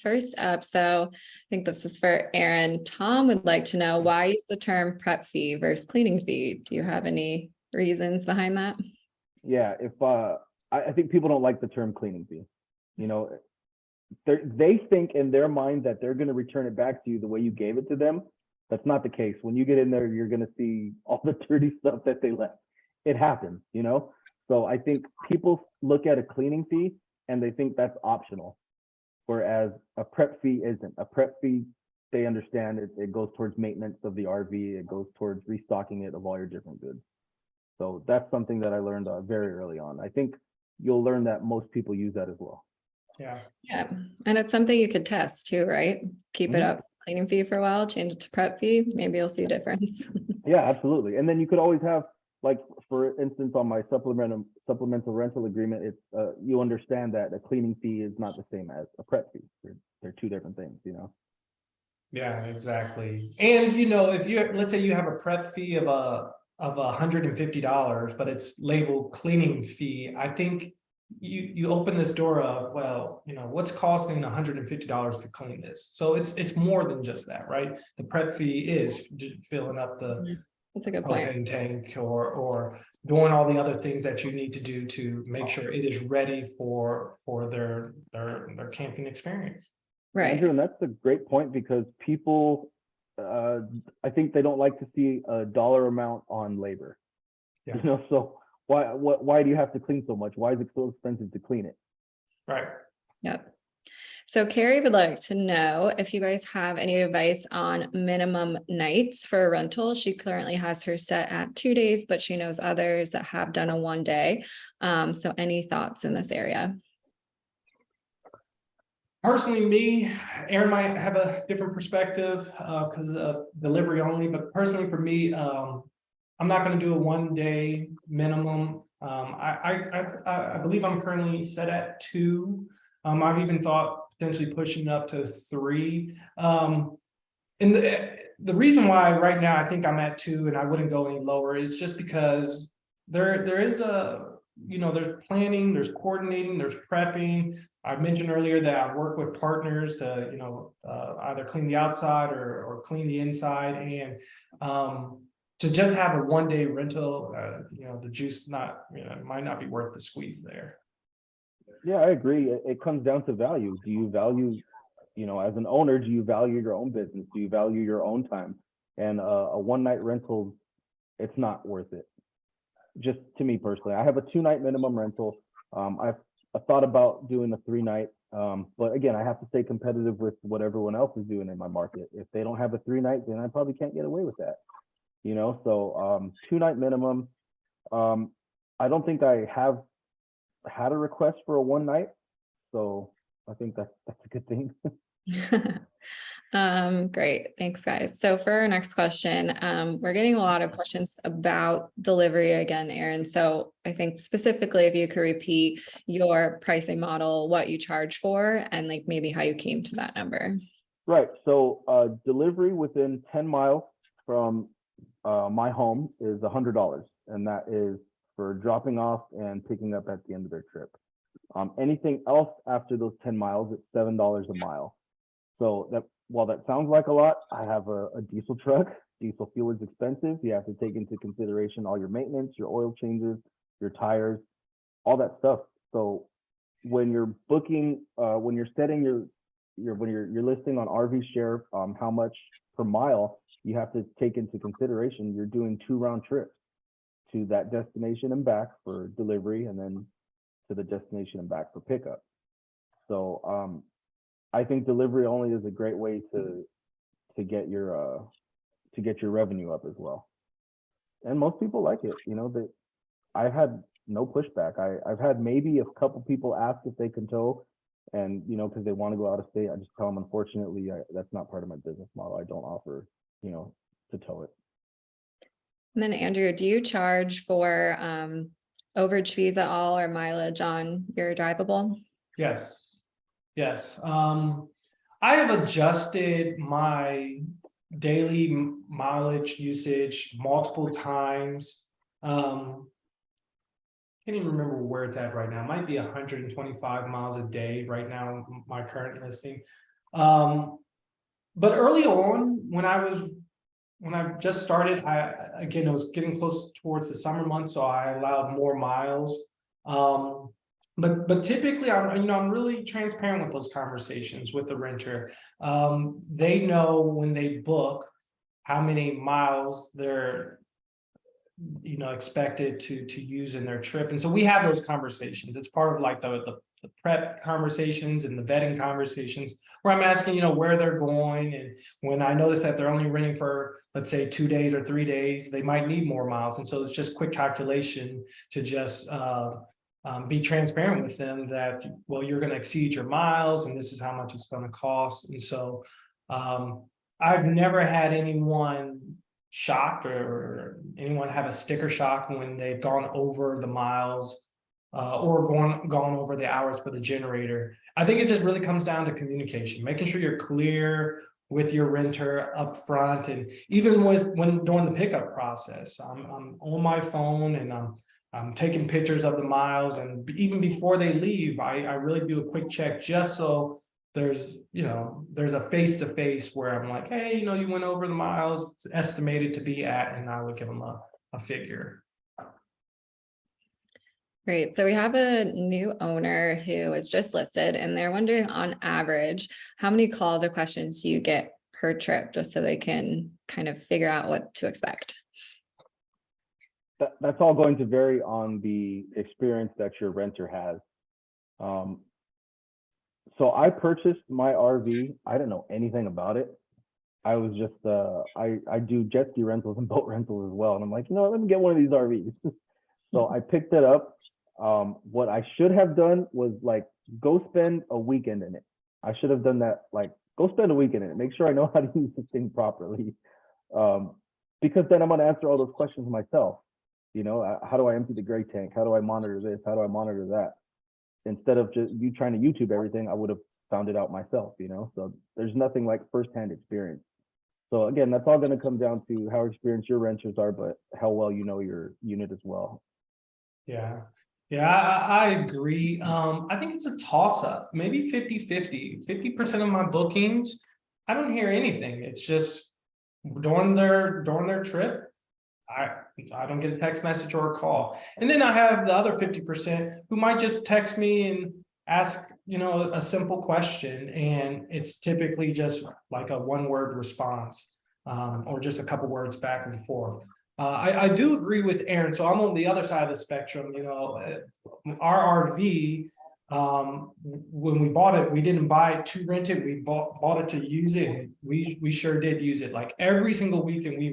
First up, so I think this is for Aaron. Tom would like to know, why use the term prep fee versus cleaning fee? Do you have any reasons behind that? Yeah, if I think people don't like the term cleaning fee. You know, they think in their mind that they're going to return it back to you the way you gave it to them. That's not the case. When you get in there, you're going to see all the dirty stuff that they left. It happens, you know. So I think people look at a cleaning fee and they think that's optional, whereas a prep fee isn't. A prep fee, they understand it goes towards maintenance of the RV. It goes towards restocking it of all your different goods. So that's something that I learned very early on. I think you'll learn that most people use that as well. Yeah. Yeah, and it's something you could test too, right? Keep it up, cleaning fee for a while, change it to prep fee. Maybe you'll see a difference. Yeah, absolutely. And then you could always have, like, for instance, on my supplemental rental agreement, it's you understand that a cleaning fee is not the same as a prep fee. They're two different things, you know. Yeah, exactly. And you know, if you, let's say you have a prep fee of $150, but it's labeled cleaning fee, I think you open this door of, well, you know, what's costing $150 to clean this? So it's more than just that, right? The prep fee is filling up the That's a good point. propane tank, or doing all the other things that you need to do to make sure it is ready for their camping experience. Right. Andrew, and that's a great point, because people, I think they don't like to see a dollar amount on labor. Yeah. You know, so why do you have to clean so much? Why is it so expensive to clean it? Right. Yep. So Carrie would like to know if you guys have any advice on minimum nights for a rental. She currently has her set at 2 days, but she knows others that have done a 1 day. So any thoughts in this area? Personally, me, Aaron might have a different perspective because of delivery only, but personally for me, I'm not going to do a 1 day minimum. I believe I'm currently set at 2. I've even thought potentially pushing up to 3. And the reason why right now I think I'm at 2 and I wouldn't go any lower is just because there is there's planning, there's coordinating, there's prepping. I mentioned earlier that I work with partners to, either clean the outside or clean the inside, and to just have a 1 day rental, the juice might not be worth the squeeze there. Yeah, I agree. It comes down to value. Do you value, as an owner, do you value your own business? Do you value your own time? And a 1 night rental, it's not worth it. Just to me personally, I have a 2 night minimum rental. I've thought about doing a 3 night, but again, I have to stay competitive with what everyone else is doing in my market. If they don't have a 3 night, then I probably can't get away with that. So 2 night minimum. I don't think I have had a request for a one night, so I think that's a good thing. Great. Thanks, guys. So for our next question, we're getting a lot of questions about delivery again, Aaron. So I think specifically if you could repeat your pricing model, what you charge for, and like maybe how you came to that number. Right. So delivery within 10 miles from my home is $100, and that is for dropping off and picking up at the end of their trip. Anything else after those 10 miles, it's $7 a mile. So that while that sounds like a lot, I have a diesel truck. Diesel fuel is expensive. You have to take into consideration all your maintenance, your oil changes, your tires, all that stuff. So when you're booking, when you're setting when you're listing on RVshare, how much per mile, you have to take into consideration you're doing 2 round trips to that destination and back for delivery, and then to the destination and back for pickup. So I think delivery only is a great way to get your revenue up as well. And most people like it. You know, that I've had no pushback. I've had maybe a couple people ask if they can tow, and you know, because they want to go out of state. I just tell them, unfortunately, that's not part of my business model. I don't offer, you know, to tow it. And then Andrew, do you charge for overage fees at all or mileage on your drivable? Yes. Yes. I have adjusted my daily mileage usage multiple times. Can't even remember where it's at right now. It might be 125 miles a day right now, my current listing. But early on, when I just started, it was getting close towards the summer months, so I allowed more miles. But typically, I'm really transparent with those conversations with the renter. They know when they book how many miles they're expected to use in their trip, and so we have those conversations. It's part of like the prep conversations and the vetting conversations where I'm asking where they're going, and when I notice that they're only renting for, let's say, 2 days or 3 days, they might need more miles, and so it's just quick calculation to just be transparent with them that, well, you're going to exceed your miles and this is how much it's going to cost. And so I've never had anyone shocked or anyone have a sticker shock when they've gone over the miles or gone over the hours for the generator. I think it just really comes down to communication, making sure you're clear with your renter up front, and even during the pickup process. I'm on my phone and I'm taking pictures of the miles, and even before they leave, I really do a quick check just so there's a face-to-face where I'm like, hey, you went over the miles it's estimated to be at, and I would give them a figure. Great. So we have a new owner who is just listed, and they're wondering, on average, how many calls or questions do you get per trip, just so they can kind of figure out what to expect? That's all going to vary on the experience that your renter has. So I purchased my RV. I didn't know anything about it. I was just, I do jet ski rentals and boat rentals as well. And I'm like, let me get one of these RVs. So I picked it up. What I should have done was like, go spend a weekend in it. I should have done that. Like, go spend a weekend in it. Make sure I know how to use this thing properly. Because then I'm going to answer all those questions myself. How do I empty the gray tank? How do I monitor this? How do I monitor that? Instead of just you trying to YouTube everything, I would have found it out myself, So there's nothing like firsthand experience. So again, that's all going to come down to how experienced your renters are, but how well you know your unit as well. Yeah. I agree. I think it's a toss-up, maybe 50-50. 50% of my bookings, I don't hear anything. It's just during their trip, I don't get a text message or a call. And then I have the other 50% who might just text me and ask, a simple question. And it's typically just like a one-word response or just a couple words back and forth. I do agree with Aaron. So I'm on the other side of the spectrum. Our RV, when we bought it, we didn't buy it to rent it. We bought it to use it. And we sure did use it. Like every single weekend we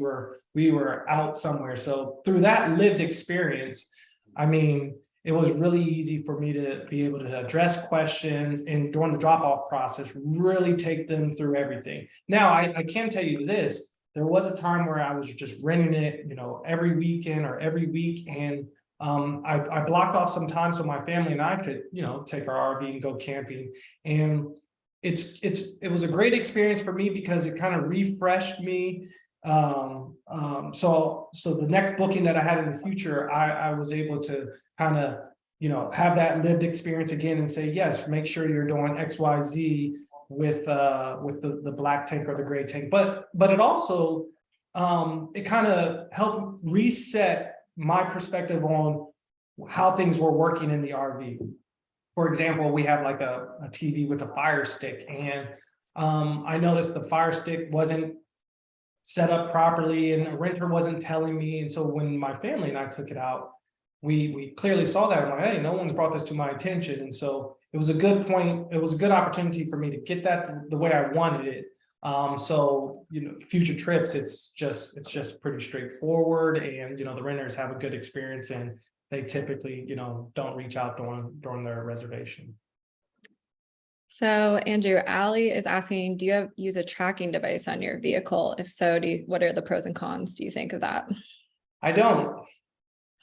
were out somewhere. So through that lived experience, I mean, it was really easy for me to be able to address questions and during the drop-off process, really take them through everything. Now, I can tell you this, there was a time where I was just renting it, every weekend or every week. And I blocked off some time so my family and I could, take our RV and go camping. And it was a great experience for me because it kind of refreshed me. So the next booking that I had in the future, I was able to kind of, have that lived experience again and say, yes, make sure you're doing XYZ with the black tank or the gray tank. But it also, it kind of helped reset my perspective on how things were working in the RV. For example, we have like a TV with a fire stick, and I noticed the fire stick wasn't set up properly and a renter wasn't telling me. And so when my family and I took it out, we clearly saw that. I'm like, hey, no one's brought this to my attention. And so it was a good point. It was a good opportunity for me to get that the way I wanted it. So, future trips, it's just pretty straightforward, and, the renters have a good experience, and they typically, don't reach out during their reservation. So Andrew, Allie is asking, do you use a tracking device on your vehicle? If so, what are the pros and cons, do you think, of that? I don't.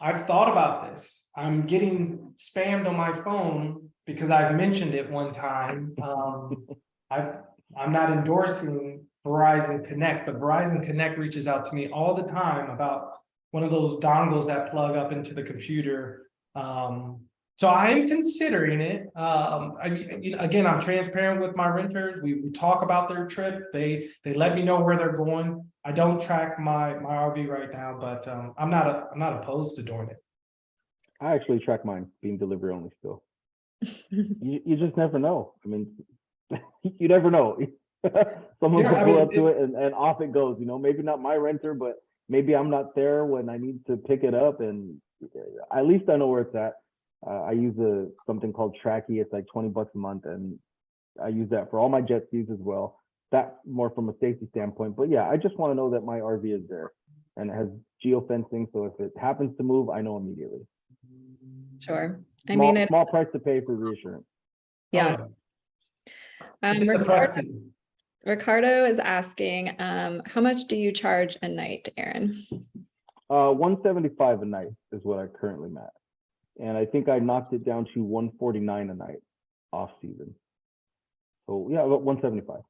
I've thought about this. I'm getting spammed on my phone because I've mentioned it one time. I'm not endorsing Verizon Connect, but Verizon Connect reaches out to me all the time about one of those dongles that plug up into the computer. So I am considering it. Again, I'm transparent with my renters. We talk about their trip. They let me know where they're going. I don't track my RV right now, but I'm not opposed to doing it. I actually track mine being delivery only still. You just never know. I mean, you never know. Someone will pull up to it and off it goes. Maybe not my renter, but maybe I'm not there when I need to pick it up, and at least I know where it's at. I use something called Tracky. It's like $20 a month, and I use that for all my jet skis as well. That's more from a safety standpoint. But yeah, I just want to know that my RV is there, and it has geofencing, so if it happens to move, I know immediately. Sure. Small price to pay for reassurance. Yeah. Ricardo is asking, how much do you charge a night, Aaron? $175 a night is what I currently am at. And I think I knocked it down to $149 a night off season. So yeah, about $175.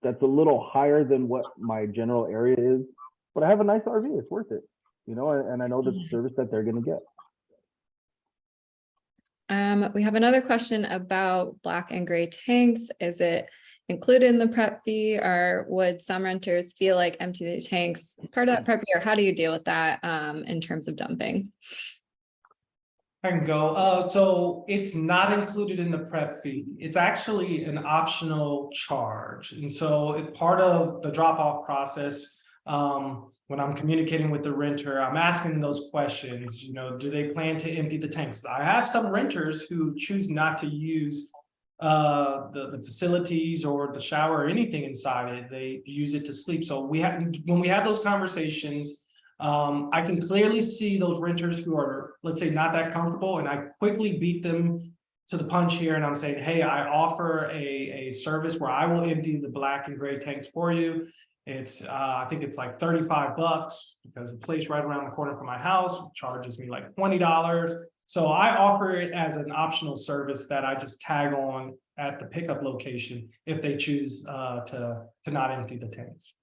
That's a little higher than what my general area is, but I have a nice RV. It's worth it, and I know the service that they're going to get. We have another question about black and gray tanks. Is it included in the prep fee, or would some renters feel like emptying the tanks is part of that prep fee, or how do you deal with that in terms of dumping? I can go. So it's not included in the prep fee. It's actually an optional charge. And so it's part of the drop-off process. When I'm communicating with the renter, I'm asking those questions, do they plan to empty the tanks? I have some renters who choose not to use the facilities or the shower or anything inside it. They use it to sleep. So when we have those conversations, I can clearly see those renters who are, let's say, not that comfortable, and I quickly beat them to the punch here, and I'm saying, hey, I offer a service where I will empty the black and gray tanks for you. It's I think it's like $35 because the place right around the corner from my house charges me like $20. So I offer it as an optional service that I just tag on at the pickup location if they choose to not empty the tanks.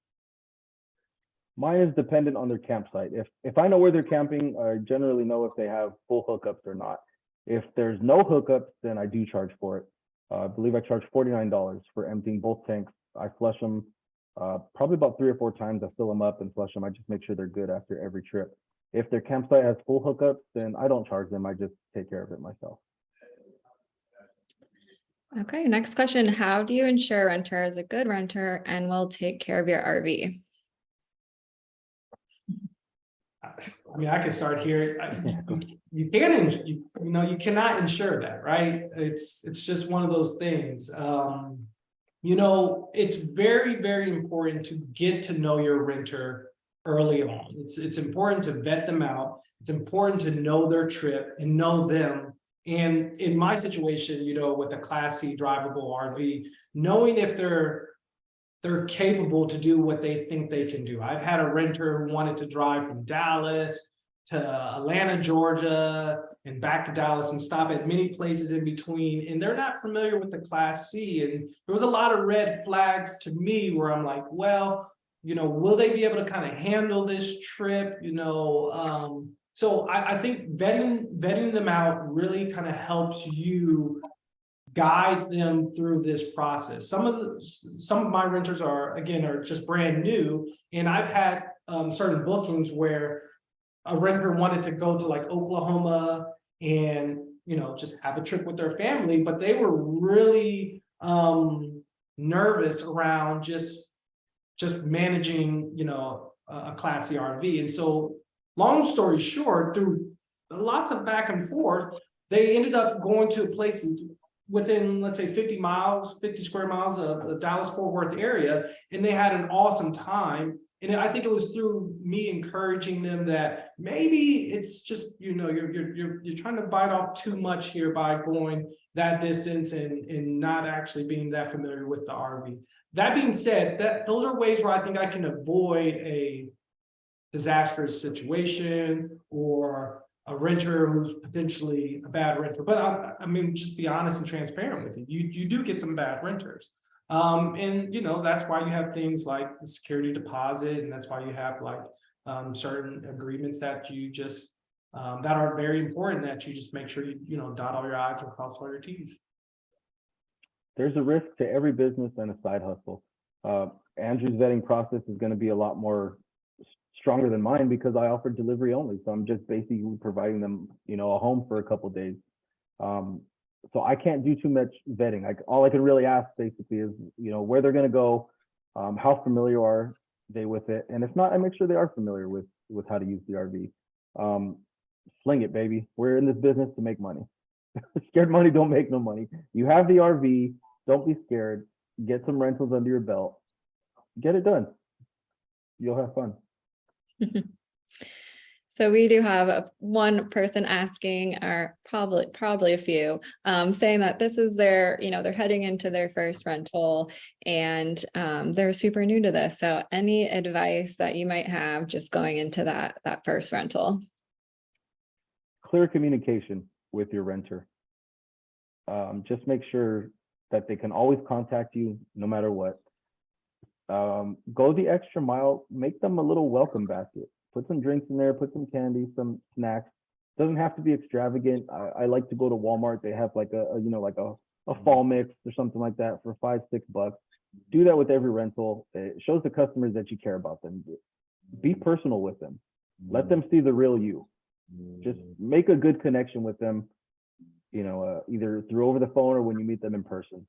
Mine is dependent on their campsite. If I know where they're camping, I generally know if they have full hookups or not. If there's no hookups, then I do charge for it. I believe I charge $49 for emptying both tanks. I flush them probably about 3 or 4 times. I fill them up and flush them. I just make sure they're good after every trip. If their campsite has full hookups, then I don't charge them. I just take care of it myself. Okay, next question. How do you ensure a renter is a good renter and will take care of your RV? I mean, I could start here. You cannot ensure that, right? It's just one of those things. It's very, very important to get to know your renter early on. It's important to vet them out. It's important to know their trip and know them. And in my situation, with a Class C drivable RV, knowing if they're capable to do what they think they can do. I've had a renter who wanted to drive from Dallas to Atlanta, Georgia, and back to Dallas and stop at many places in between. And they're not familiar with the Class C. And there was a lot of red flags to me where I'm like, well, will they be able to kind of handle this trip? So I think vetting them out really kind of helps you guide them through this process. Some of my renters are just brand new, and I've had certain bookings where a renter wanted to go to like Oklahoma and just have a trip with their family, but they were really nervous around just managing a Class C RV. And so long story short, through lots of back and forth, they ended up going to a place within, let's say, 50 square miles of the Dallas-Fort Worth area, and they had an awesome time. And I think it was through me encouraging them that maybe it's just, you're trying to bite off too much here by going that distance and not actually being that familiar with the RV. That being said, those are ways where I think I can avoid a disastrous situation or a renter who's potentially a bad renter. But I mean, just be honest and transparent with you. You do get some bad renters. And that's why you have things like the security deposit, and that's why you have like certain agreements that you just that are very important, that you just make sure you dot all your I's and cross all your T's. There's a risk to every business and a side hustle. Andrew's vetting process is going to be a lot more stronger than mine because I offer delivery only. So I'm just basically providing them, a home for a couple of days. So I can't do too much vetting. All I can really ask basically is, where they're going to go, how familiar are they with it, and if not, I make sure they are familiar with how to use the RV. Sling it, baby. We're in this business to make money. Scared money don't make no money. You have the RV. Don't be scared. Get some rentals under your belt. Get it done. You'll have fun. So we do have one person asking, or probably a few, saying that this is their, they're heading into their first rental and they're super new to this. So any advice that you might have just going into that first rental? Clear communication with your renter. Just make sure that they can always contact you no matter what. Go the extra mile. Make them a little welcome basket. Put some drinks in there, put some candy, some snacks. Doesn't have to be extravagant. I like to go to Walmart. They have like a fall mix or something like that for $5-6. Do that with every rental. It shows the customers that you care about them. Be personal with them. Let them see the real you. Just make a good connection with them, either through over the phone or when you meet them in person.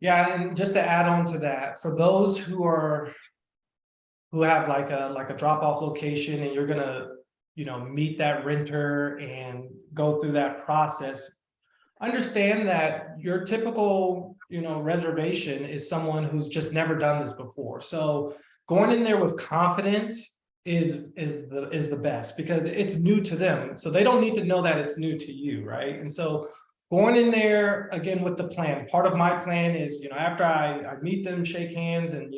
Yeah, and just to add on to that, for those who have like a drop-off location and you're gonna, meet that renter and go through that process, understand that your typical, reservation is someone who's just never done this before. So going in there with confidence is the best, because it's new to them. So they don't need to know that it's new to you, right? And so going in there again with the plan. Part of my plan is, after I meet them, shake hands, and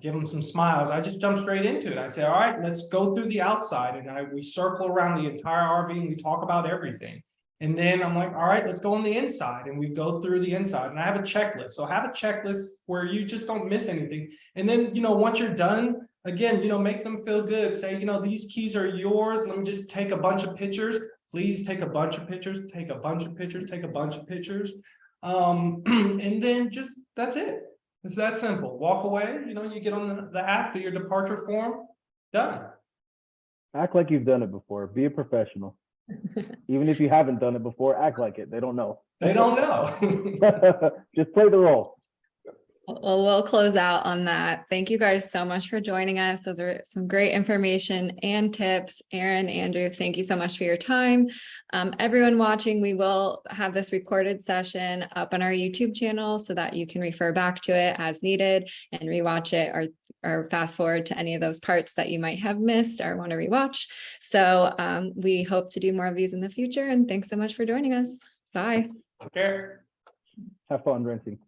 give them some smiles, I just jump straight into it. I say, all right, let's go through the outside, and we circle around the entire RV and we talk about everything. And then I'm like, all right, let's go on the inside, and we go through the inside, and I have a checklist. So have a checklist where you just don't miss anything. And then, once you're done, again, make them feel good. Say, these keys are yours. Let me just take a bunch of pictures. Please take a bunch of pictures, take a bunch of pictures, take a bunch of pictures. And then that's it. It's that simple. Walk away, you get on the app, do your departure form, done. Act like you've done it before. Be a professional. Even if you haven't done it before, act like it. They don't know. They don't know. Just play the role. Well, we'll close out on that. Thank you guys so much for joining us. Those are some great information and tips. Aaron, Andrew, thank you so much for your time. Everyone watching, we will have this recorded session up on our YouTube channel so that you can refer back to it as needed and rewatch it or fast forward to any of those parts that you might have missed or want to rewatch. So we hope to do more of these in the future. And thanks so much for joining us. Bye. Okay. Have fun renting.